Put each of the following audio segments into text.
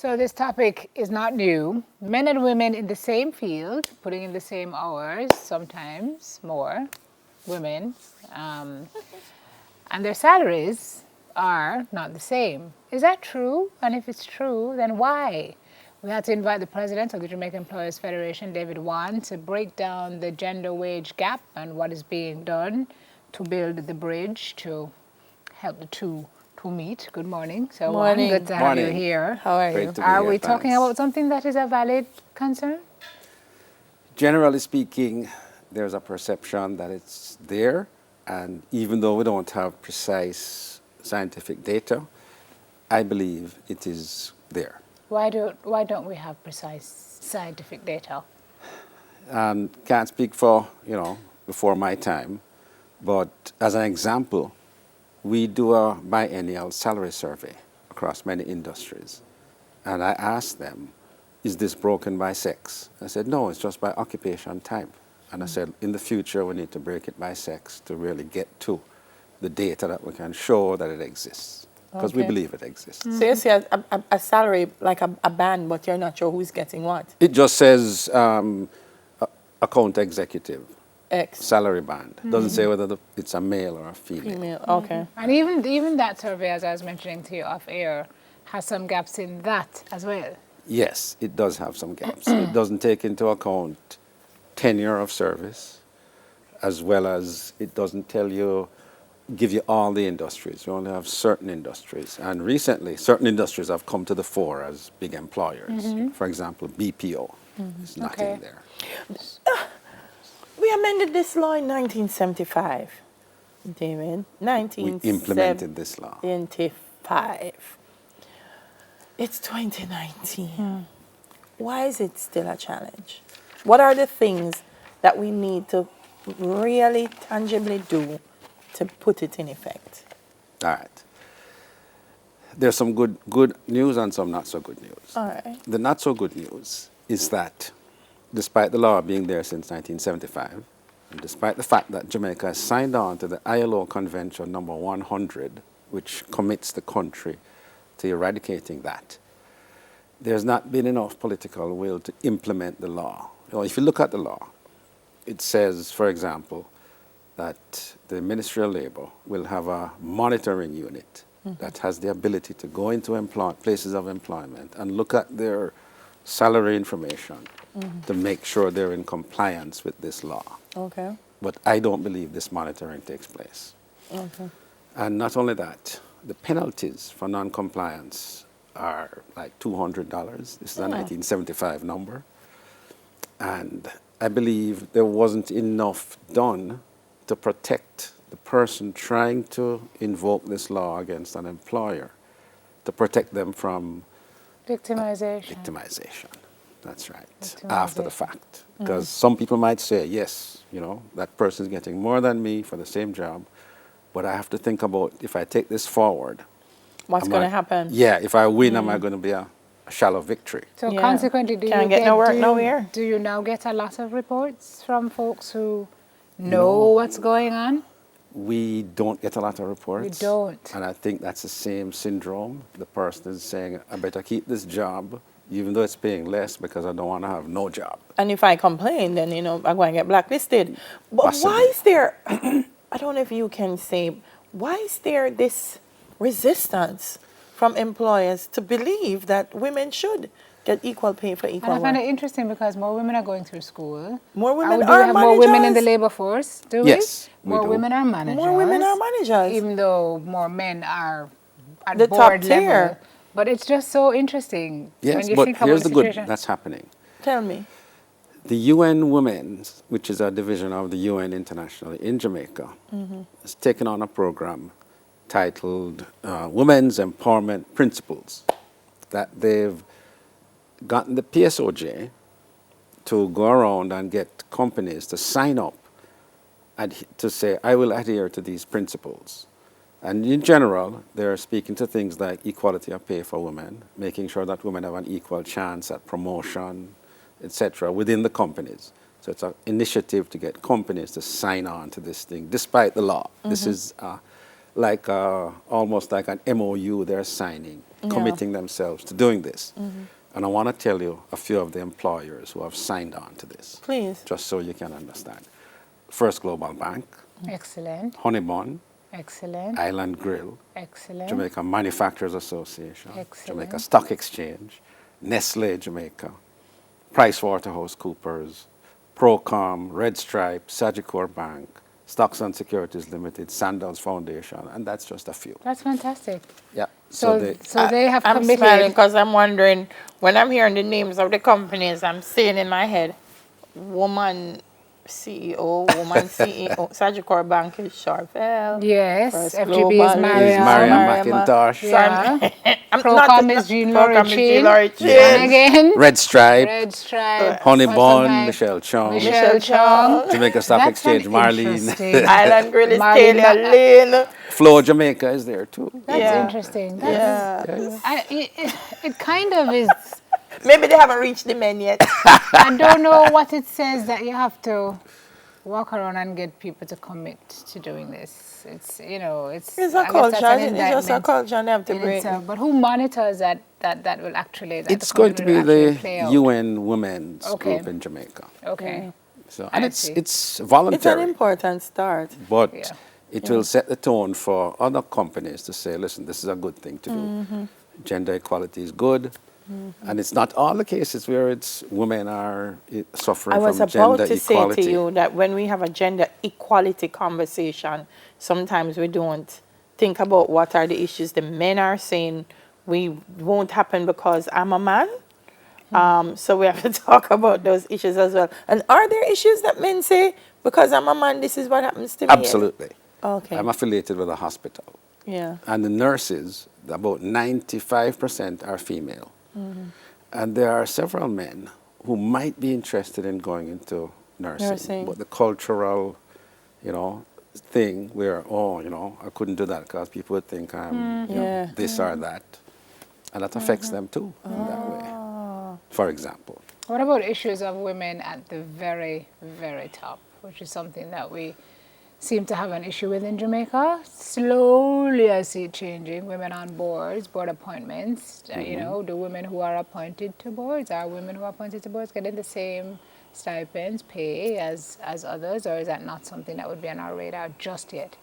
So this topic is not new. Men and women in the same field, putting in the same hours, sometimes more, women, and their salaries are not the same. Is that true? And if it's true, then why? We had to invite the president of the Jamaican Employers Federation, David Wan, to break down the gender wage gap and what is being done to build the bridge to help the two to meet. Good morning. So, Wan, Morning. good to have you here. How are Great you? to be Are here, we talking thanks. about something that is a valid concern? Generally speaking, there's a perception that it's there, and even though we don't have precise scientific data, I believe it is there. Why don't we have precise scientific data? Can't speak for, before my time, but as an example, we do a biennial salary survey across many industries. And I asked them, is this broken by sex? I said, no, it's just by occupation type. And I said, in the future, we need to break it by sex to really get to the data that we can show that it exists. Because we Okay. believe it exists. So you see a salary, like a band, but you're not sure who's getting what? It just says account executive, X, salary band. Doesn't say whether it's a male or a female. female. Okay. And even that survey, as I was mentioning to you off air, has some gaps in that as well. Yes, it does have some gaps. It doesn't take into account tenure of service, as well as it doesn't give you all the industries. We only have certain industries. And recently, certain industries have come to the fore as big employers. For example, BPO is not Okay. in there. We amended this law in 1975, David. We implemented this law. 1975. It's 2019. Why is it still a challenge? What are the things that we need to really tangibly do to put it in effect? All right. There's some good news and some not so good news. All right. The not so good news is that despite the law being there since 1975, and despite the fact that Jamaica has signed on to the ILO Convention number 100, which commits the country to eradicating that, there's not been enough political will to implement the law. If you look at the law, it says, for example, that the Ministry of Labour will have a monitoring unit that has the ability to go into places of employment and look at their salary information to make sure they're in compliance with this law. Okay. But I don't believe this monitoring takes place. Okay. And not only that, the penalties for non-compliance are like $200. This is a 1975 number. And I believe there wasn't enough done to protect the person trying to invoke this law against an employer, to protect them from Victimization. victimization. That's right, after the Victimization. fact. Because some people might say, yes, that person's getting more than me for the same job, but I have to think about if I take this forward. What's going to happen? Yeah, if I win, am I going to be a shallow victory? So Yeah. consequently, Can't get no work nowhere. Do you now get a lot of reports from folks who know what's going on? We don't get a lot of reports. We don't. And I think that's the same syndrome. The person is saying, I better keep this job, even though it's paying less, because I don't want to have no job. And if I complain, then, I'm going to get blacklisted. But Possibly. why is there, I don't know if you can say, why is there this resistance from employers to believe that women should get equal pay for equal And I find work? it interesting because more women are going through school. More And women we do are have more women in the managers. labor force, do we? Yes, we More do. women are managers. More women are managers. Even though more men are at The top board tier. level. But it's just so interesting Yes, when you but think about here's the the good situation. that's happening. Tell me. The UN Women's, which is a division of the UN internationally in Jamaica, has taken on a program titled Women's Empowerment Principles, that they've gotten the PSOJ to go around and get companies to sign up and to say, I will adhere to these principles. And in general, they're speaking to things like equality of pay for women, making sure that women have an equal chance at promotion, etc., within the companies. So it's an initiative to get companies to sign on to this thing, despite the law. This is almost like an MOU they're signing committing themselves to doing this. And I want to tell you a few of the employers who have signed on to this, Please. just so you can understand. First Global Bank, Excellent. Honeybun, Excellent. Island Grill, Excellent. Jamaica Manufacturers Association, Excellent. Jamaica Stock Exchange, Nestle Jamaica, PricewaterhouseCoopers, Procom, Red Stripe, Sagicor Bank, Stocks and Securities Limited, Sandals Foundation, and that's just a few. That's fantastic. Yeah. So they have I'm committed. smiling because I'm wondering, when I'm hearing the names of the companies, I'm seeing in my head, woman CEO, woman CEO, Sagicor Bank is Charvel. Yes, First FGB Global is is Mariam. Mariam McIntosh. Yeah. I'm Procom is Jean Laurie Procom is Jean Chin. Laurie And Chin. again, Red Stripe, Red Stripe. Honeybun, Wasserman, Michelle Chong, Michelle Chong. Jamaica Stock That's an Exchange, Marlene. interesting- Island Grill is Marlene Taylor Lane. Flow Jamaica is there too. That's Yeah. interesting. That's, Yeah. it kind of is. Maybe they haven't reached the men yet. I don't know what it says that you have to walk around and get people to commit to doing this. It's It's a I guess that's culture. an It's just a indictment culture and they have to in break. itself. But who monitors that will actually? That It's the going to be commitment will actually play the out? UN Women's Okay. Group in Jamaica. Okay. So, I and see. it's It's an voluntary, important start. but Yeah. it will set the tone for other companies to say, listen, this is a good thing to do. Gender equality is good. And it's not all the cases where it's women are suffering I was from about gender to equality. say to you that when we have a gender equality conversation, sometimes we don't think about what are the issues the men are saying we won't happen because I'm a man. So we have to talk about those issues as well. And are there issues that men say, because I'm a man, this is what happens to me? Absolutely. Okay. I'm affiliated with a hospital. Yeah. And the nurses, about 95% are female. And there are several men who might be interested in going into nursing. But the cultural, thing where, I couldn't do that because people would think I'm this or that. And that affects them too in that way, for example. What about issues of women at the very, very top, which is something that we seem to have an issue with in Jamaica? Slowly I see it changing. Women on boards, board appointments. The women who are appointed to boards, are women who are appointed to boards getting the same stipends, pay as others, or is that not something that would be on our radar just yet?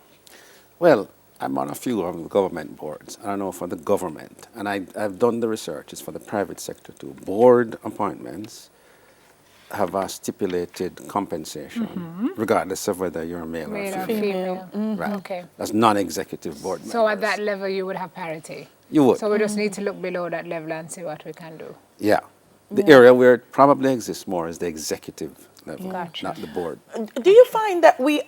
Well, I'm on a few of the government boards. I don't know for the government. And I've done the research. It's for the private sector too. Board appointments have a stipulated compensation, regardless of whether you're a male or Male or female. female. Right. Okay. That's non-executive board members. So at that level you would have parity. You would. So we just need to look below that level and see what we can do. Yeah. The area where it probably exists more is the executive level, Gotcha. not the board. Do you find that we're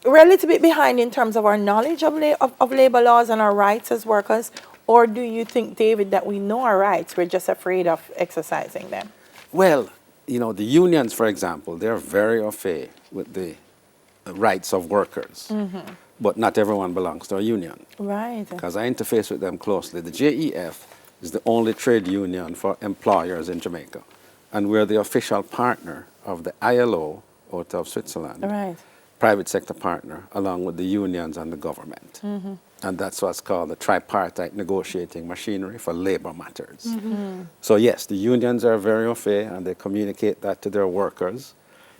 a little bit behind in terms of our knowledge of labor laws and our rights as workers? Or do you think, David, that we know our rights, we're just afraid of exercising them? Well, the unions, for example, they're very au fait with the rights of workers. But not everyone belongs to a union. Right. Because I interface with them closely. The JEF is the only trade union for employers in Jamaica. And we're the official partner of the ILO out of Switzerland. Right. Private sector partner, along with the unions and the government. And that's what's called the tripartite negotiating machinery for labor matters. So yes, the unions are very au fait and they communicate that to their workers.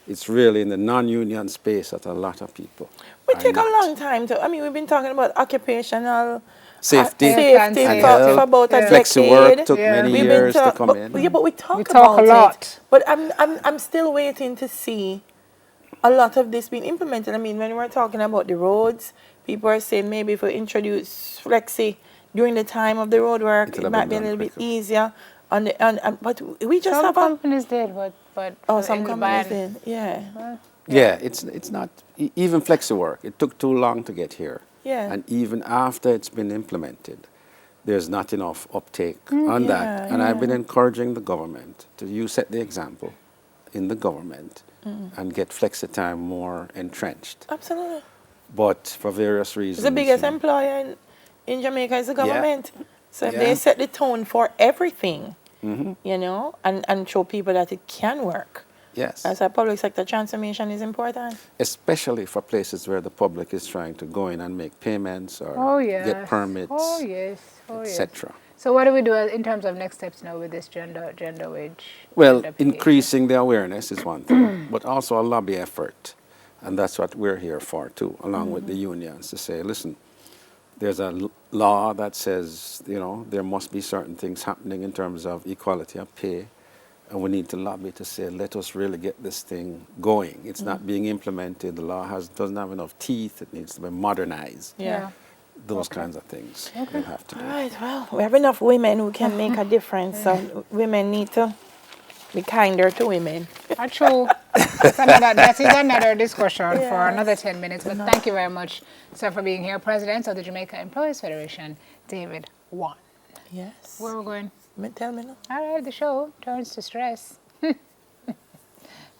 It's really in the non-union space that a lot of people We are take a not. long time to, we've been talking about occupational Safety safety and for health. about a Flexi decade. work took Yeah. many We've been years to talk- come but, in. Yeah, but we talk We talk about a lot. it. But I'm still waiting to see a lot of this being implemented. When we're talking about the roads, people are saying maybe if we introduce flexi during the time of the road work, It'll it have might been be a done little bit quicker. easier. But we just Some have a... companies did, but some in the companies ban- did, yeah. Yeah, it's not, even flexi work, it took too long to get here. Yeah. And even after it's been implemented, there's not enough uptake on that. And I've been encouraging the government to set the example in the government and get flexi time more entrenched. Absolutely. But for various reasons. The biggest employer in Jamaica is the government. So if Yeah. they set the tone for everything, and show people that it can work. Yes. As a public sector transformation is important. Especially for places where the public is trying to go in and make payments or Oh, yes. get permits, Oh, yes. Oh, yes. etc. So what do we do in terms of next steps now with this gender wage? Well, gender pay? increasing the awareness is one thing, but also a lobby effort. And that's what we're here for, too, along with the unions, to say, listen, there's a law that says, you know, there must be certain things happening in terms of equality of pay. And we need to lobby to say, let us really get this thing going. It's not being implemented. The law doesn't have enough teeth. It needs to be modernized. Yeah. Those kinds of things we have to do. All right, well, we have enough women who can make a difference, so women need to be kinder to women. True. That is another discussion for Yes. another 10 minutes. But thank you very much, sir, for being here. President of the Jamaica Employers Federation, David Wan. Yes. Where are we going? Tell me now. All right, the show turns to stress.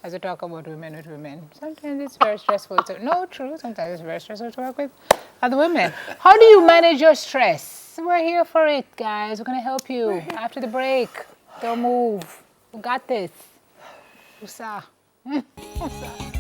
As we talk about women with women, sometimes it's very stressful to, no, true, sometimes it's very stressful to work with other women. How do you manage your stress? We're here for it, guys. We're going to help you after the break. Don't move. We got this. Usa. Usa.